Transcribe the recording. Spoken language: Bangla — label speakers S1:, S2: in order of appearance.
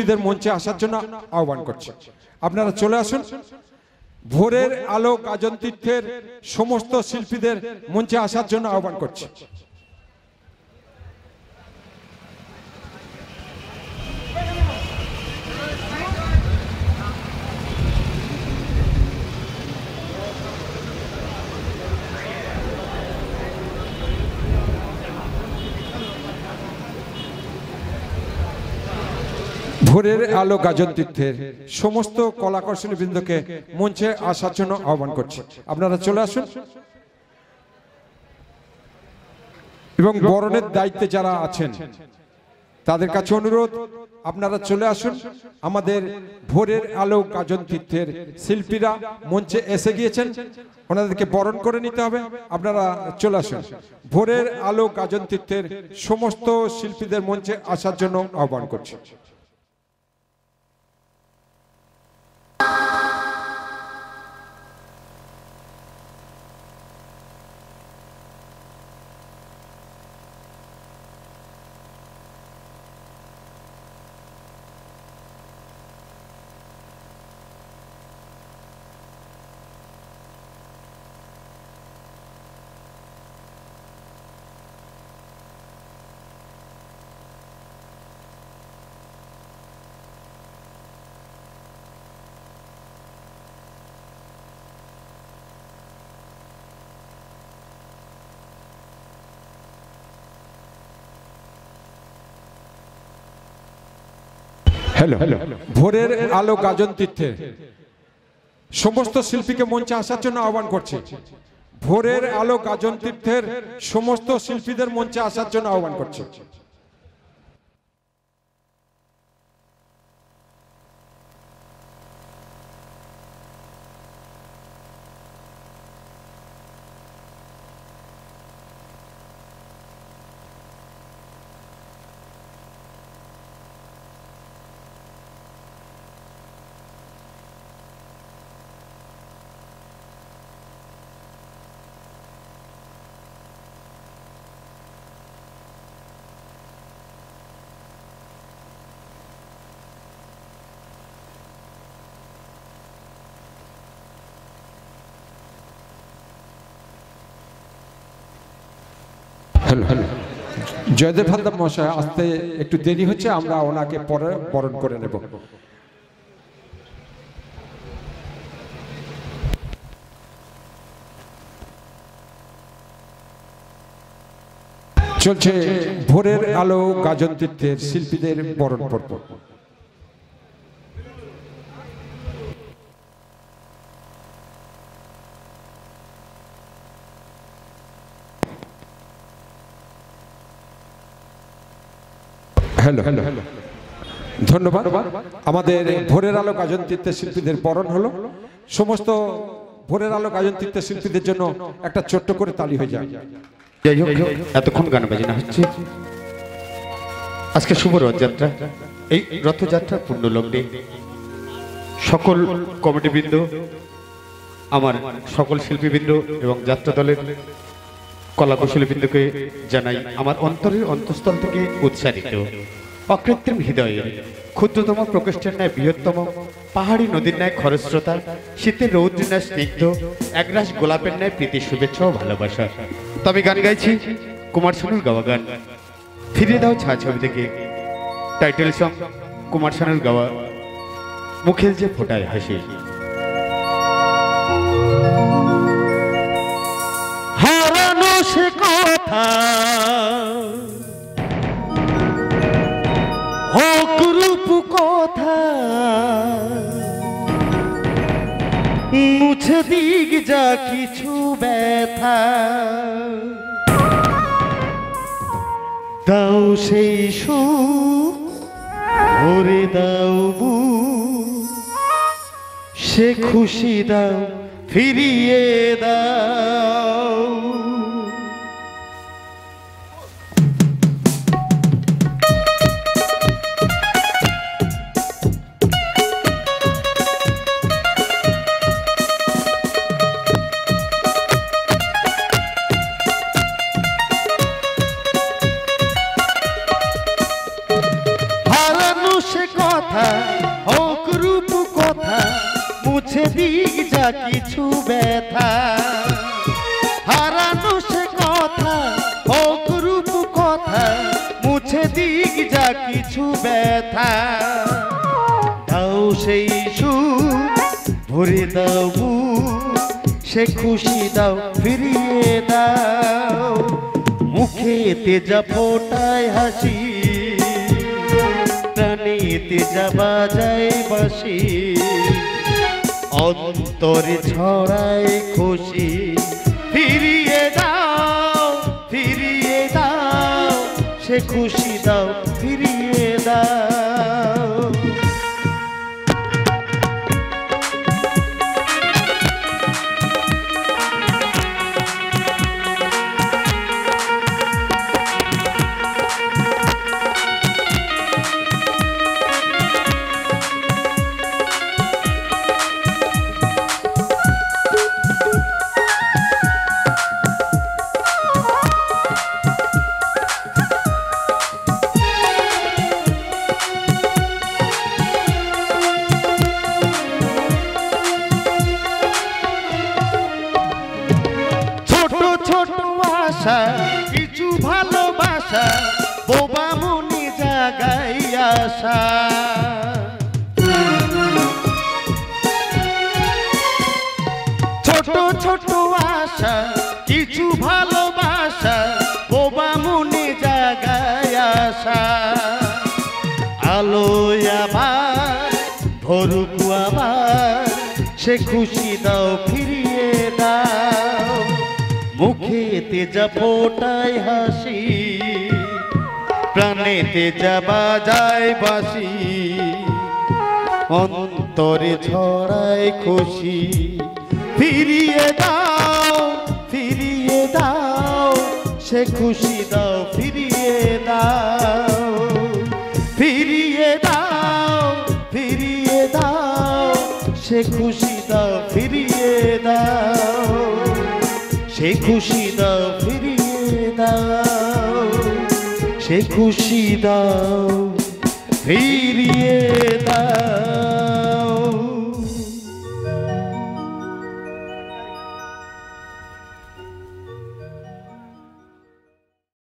S1: শিল্পীদের মঞ্চে আসার জন্য আহ্বান করছি। আপনারা চলে আসুন। ভোরের আলো গাজন তীর্থের সমস্ত শিল্পীদের মঞ্চে আসার জন্য আহ্বান করছি। ভোরের আলো গাজন তীর্থের সমস্ত কলাকৌশলী বৃন্দকে মঞ্চে আসার জন্য আহ্বান করছি। আপনারা চলে আসুন এবং বরণের দায়িত্বে যারা আছেন তাদের কাছে অনুরোধ, আপনারা চলে আসুন। আমাদের ভোরের আলো গাজন তীর্থের শিল্পীরা মঞ্চে এসে গিয়েছেন, ওনাদেরকে বরণ করে নিতে হবে। আপনারা চলে আসুন। ভোরের আলো গাজন তীর্থের সমস্ত শিল্পীদের মঞ্চে আসার জন্য আহ্বান করছি। হ্যালো, ভোরের আলো গাজন তীর্থের সমস্ত শিল্পীকে মঞ্চে আসার জন্য আহ্বান করছি। ভোরের আলো গাজন তীর্থের সমস্ত শিল্পীদের মঞ্চে আসার জন্য আহ্বান করছি। জয়দেব হালদার মহাশয় আসতে একটু দেরি হচ্ছে, আমরা ওনাকে পরে বরণ করে নেব। চলছে ভোরের আলো গাজন তীর্থের শিল্পীদের বরণ পর্ব। হ্যালো, ধন্যবাদ। আমাদের ভোরের আলো গাজন তীর্থের শিল্পীদের বরণ হলো। সমস্ত ভোরের আলো গাজন তীর্থের শিল্পীদের জন্য একটা ছোট্ট করে তালি হয়ে যায়।
S2: যাই হোক, এতক্ষণ গান বাজনা হচ্ছে। আজকে শুভ রথযাত্রা। এই রথযাত্রার পূর্ণ লগ্নে সকল কমিটিবৃন্দ, আমার সকল শিল্পীবৃন্দ এবং যাত্রা দলের কলাকৌশলীবৃন্দকে জানাই আমার অন্তরের অন্তঃস্থল থেকে উৎসাহিত অকৃত্রিম হৃদয়ের ক্ষুদ্রতম প্রকোষ্ঠের ন্যায় বৃহত্তম, পাহাড়ি নদীর ন্যায় খরস্রোতা, শীতের রৌদ্রের ন্যায় স্নিগ্ধ, একরাশ গোলাপের ন্যায় প্রীতি, শুভেচ্ছা ও ভালোবাসা। তবে গান গাইছি কুমার শানুর গাওয়া গান ফিরে দাও ছায়াছবি থেকে, টাইটেল সং কুমার শানুর গাওয়া মুখের যে ফোটায় হাসি। হারানো সে কথা অপরূপ কথা, মুছে দিক যা কিছু ব্যথা, দাও সেই সুখ ভরে দাও বুক, সে খুশি দাও ফিরিয়ে দাও। হারানো সে কথা হোক রূপ কথা মুছে দিক যা কিছু ব্যথা হারানো সে কথা হোক রূপ কথা মুছে দিক যা কিছু ব্যথা দাও সেই সুর ভরে দাও সে খুশি দাও ফিরিয়ে দাও মুখেতে যা ফোটায় হাসি প্রাণীতে যা বাজায় বাঁশি অন্তরে ছড়ায় খুশি ফিরিয়ে দাও সে খুশি দাও ফিরিয়ে দাও কিছু ভালোবাসা বোবা মনে জাগাই আশা ছোট ছোট আশা কিছু ভালোবাসা বোবা মনে জাগাই আশা আলোয় আবার ভরুক আবার সে খুশি দাও ফিরিয়ে দাও মুখেতে যা ফোটায় হাসি প্রাণেতে যা বাজায় বাঁশি অন্তরে ছড়ায় খুশি ফিরিয়ে দাও সে খুশি দাও ফিরিয়ে দাও সে খুশি দাও ফিরিয়ে দাও সে খুশি দাও ফিরিয়ে দাও সে খুশি দাও ফিরিয়ে দাও